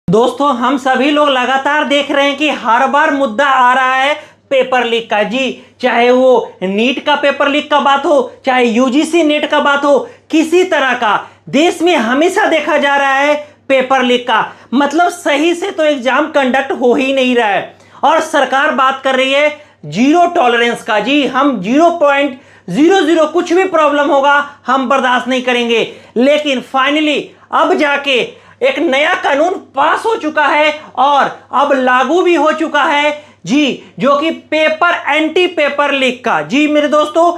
दोस्तों हम सभी लोग लगातार देख रहे हैं कि हर बार मुद्दा आ रहा है पेपर लीक का। जी, चाहे वो नीट का पेपर लीक का बात हो, चाहे यूजीसी नेट का बात हो, किसी तरह का देश में हमेशा देखा जा रहा है पेपर लीक का। मतलब सही से तो एग्जाम कंडक्ट हो ही नहीं रहा है और सरकार बात कर रही है जीरो टॉलरेंस का। जी, हम 0.00 कुछ भी प्रॉब्लम होगा हम बर्दाश्त नहीं करेंगे। लेकिन फाइनली अब जाके एक नया कानून पास हो चुका है और अब लागू भी हो चुका है जी, जो कि एंटी पेपर लीक का। जी मेरे दोस्तों,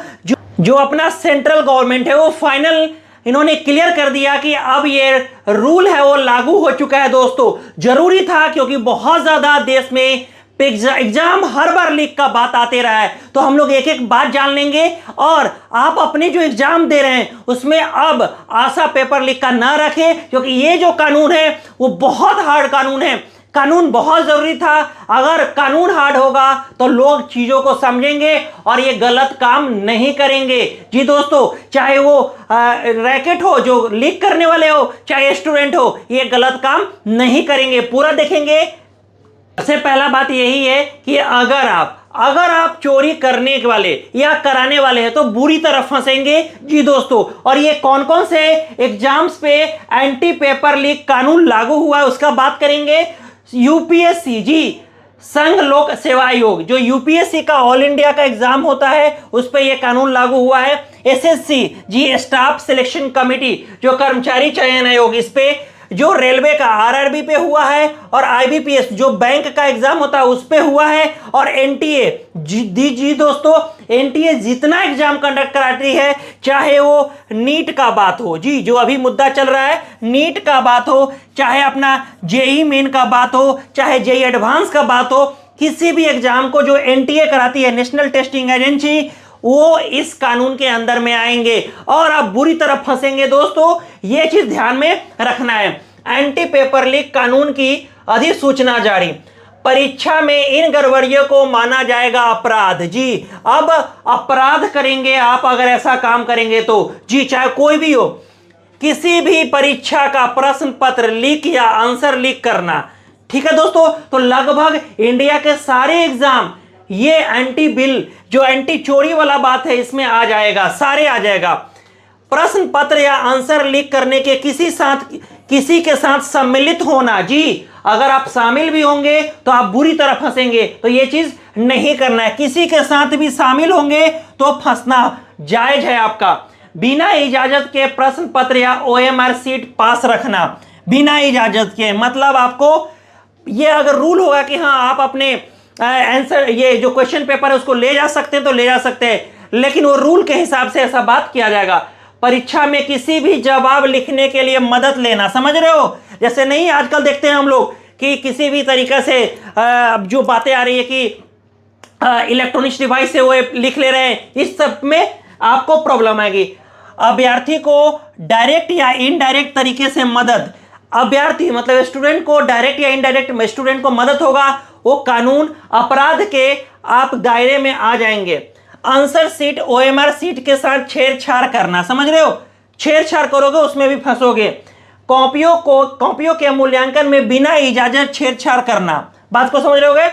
जो अपना सेंट्रल गवर्नमेंट है वो फाइनल इन्होंने क्लियर कर दिया कि अब ये रूल है वो लागू हो चुका है। दोस्तों जरूरी था क्योंकि बहुत ज्यादा देश में एग्जाम हर बार लीक का बात आते रहा है, तो हम लोग एक एक बात जान लेंगे और आप अपने जो एग्जाम दे रहे हैं उसमें अब आशा पेपर लीक का ना रखें, क्योंकि ये जो कानून है वो बहुत हार्ड कानून है। कानून बहुत जरूरी था। अगर कानून हार्ड होगा तो लोग चीजों को समझेंगे और ये गलत काम नहीं करेंगे। जी दोस्तों, चाहे वो रैकेट हो जो लीक करने वाले हो, चाहे स्टूडेंट हो, ये गलत काम नहीं करेंगे। पूरा देखेंगे। सबसे पहला बात यही है कि अगर आप चोरी करने वाले या कराने वाले हैं तो बुरी तरह फंसेंगे। जी दोस्तों, और ये कौन कौन से एग्जाम्स पे एंटी पेपर लीक कानून लागू हुआ है उसका बात करेंगे। यूपीएससी, जी संघ लोक सेवा आयोग, जो यूपीएससी का ऑल इंडिया का एग्जाम होता है उस पर यह कानून लागू हुआ है। एसएससी, जी स्टाफ सिलेक्शन कमेटी, जो कर्मचारी चयन आयोग, इस पे जो रेलवे का आरआरबी पे हुआ है, और आईबीपीएस जो बैंक का एग्जाम होता है उस पे हुआ है, और एनटीए जी दोस्तों, एनटीए जितना एग्जाम कंडक्ट कराती है, चाहे वो नीट का बात हो, जी जो अभी मुद्दा चल रहा है, नीट का बात हो, चाहे अपना जेई मेन का बात हो, चाहे जेई एडवांस का बात हो, किसी भी एग्जाम को जो एनटीए कराती है, नेशनल टेस्टिंग एजेंसी, वो इस कानून के अंदर में आएंगे और आप बुरी तरह फंसेंगे। दोस्तों ये चीज ध्यान में रखना है। एंटी पेपर लीक कानून की अधिसूचना जारी। परीक्षा में इन गड़बड़ियों को माना जाएगा अपराध। जी, अब अपराध करेंगे आप अगर ऐसा काम करेंगे तो। जी, चाहे कोई भी हो, किसी भी परीक्षा का प्रश्न पत्र लीक या आंसर लीक करना, ठीक है दोस्तों। तो लगभग इंडिया के सारे एग्जाम ये एंटी बिल, जो एंटी चोरी वाला बात है, इसमें आ जाएगा, सारे आ जाएगा। प्रश्न पत्र या आंसर लीक करने के किसी के साथ सम्मिलित होना, जी अगर आप शामिल भी होंगे तो आप बुरी तरह फंसेंगे, तो ये चीज नहीं करना है। किसी के साथ भी शामिल होंगे तो फंसना जायज है आपका। बिना इजाजत के प्रश्न पत्र या ओएमआर सीट पास रखना, बिना इजाजत के, मतलब आपको ये अगर रूल होगा कि हाँ आप अपने आंसर, ये जो क्वेश्चन पेपर है उसको ले जा सकते हैं तो ले जा सकते हैं, लेकिन वो रूल के हिसाब से ऐसा बात किया जाएगा। परीक्षा में किसी भी जवाब लिखने के लिए मदद लेना, समझ रहे हो, जैसे नहीं आजकल देखते हैं हम लोग कि किसी भी तरीके से जो बातें आ रही है कि इलेक्ट्रॉनिक्स डिवाइस से वो लिख ले रहे हैं, इस सब में आपको प्रॉब्लम आएगी। अभ्यर्थी को डायरेक्ट या इनडायरेक्ट तरीके से मदद, अभ्यर्थी मतलब स्टूडेंट को डायरेक्ट या इनडायरेक्ट स्टूडेंट को मदद होगा, वो कानून अपराध के आप दायरे में आ जाएंगे। आंसर सीट ओएमआर सीट के साथ छेड़छाड़ करना, समझ रहे हो, छेड़छाड़ करोगे उसमें भी फंसोगे। कॉपियों के मूल्यांकन में बिना इजाजत छेड़छाड़ करना, बात को समझ रहे होगे।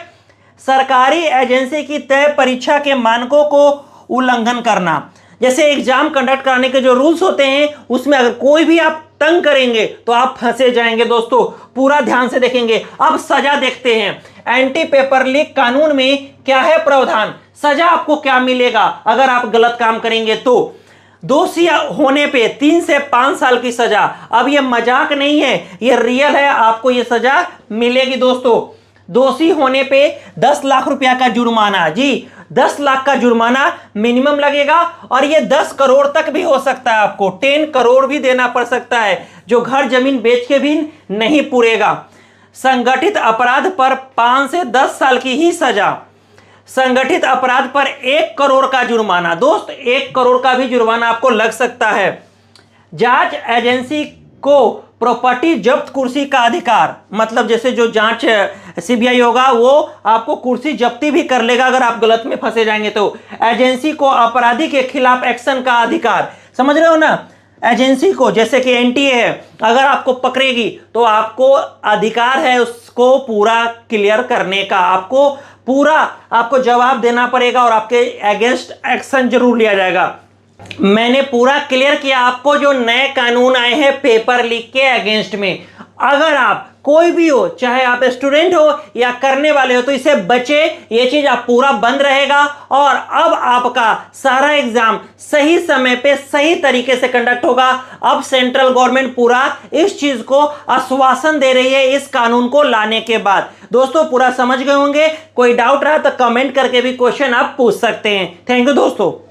सरकारी एजेंसी की तय परीक्षा के मानकों को उल्लंघन करना, जैसे एग्जाम कंडक्ट कराने के जो रूल्स होते हैं उसमें अगर कोई भी आप तंग करेंगे तो आप फंसे जाएंगे। दोस्तों पूरा ध्यान से देखेंगे। अब सजा देखते हैं। एंटी पेपर लीक कानून में क्या है प्रावधान, सजा आपको क्या मिलेगा अगर आप गलत काम करेंगे तो। दोषी होने पे 3 से 5 साल की सजा। अब ये मजाक नहीं है, ये रियल है, आपको ये सजा मिलेगी। दोस्तों दोषी होने पे 10 लाख रुपया का जुर्माना, जी 10 लाख का जुर्माना मिनिमम लगेगा, और ये 10 करोड़ तक भी हो सकता है, आपको 10 करोड़ भी देना पड़ सकता है, जो घर जमीन बेच के भी नहीं पूरेगा। संगठित अपराध पर 5 से 10 साल की ही सजा। संगठित अपराध पर 1 करोड़ का जुर्माना। दोस्त 1 करोड़ का भी जुर्माना आपको लग सकता है। जांच एजेंसी को प्रॉपर्टी जब्त कुर्सी का अधिकार, मतलब जैसे जो जांच सीबीआई होगा वो आपको कुर्सी जब्ती भी कर लेगा अगर आप गलत में फंसे जाएंगे तो। एजेंसी को अपराधी के खिलाफ एक्शन का अधिकार, समझ रहे हो ना। एजेंसी को, जैसे कि एनटीए है, अगर आपको पकड़ेगी तो आपको अधिकार है उसको पूरा क्लियर करने का, आपको जवाब देना पड़ेगा और आपके अगेंस्ट एक्शन जरूर लिया जाएगा। मैंने पूरा क्लियर किया आपको जो नए कानून आए हैं पेपर लीक के अगेंस्ट में। अगर आप कोई भी हो, चाहे आप स्टूडेंट हो या करने वाले हो, तो इसे बचे, ये चीज आप पूरा बंद रहेगा और अब आपका सारा एग्जाम सही समय पे सही तरीके से कंडक्ट होगा। अब सेंट्रल गवर्नमेंट पूरा इस चीज को आश्वासन दे रही है इस कानून को लाने के बाद। दोस्तों पूरा समझ गए होंगे, कोई डाउट रहा तो कमेंट करके भी क्वेश्चन आप पूछ सकते हैं। थैंक यू दोस्तों।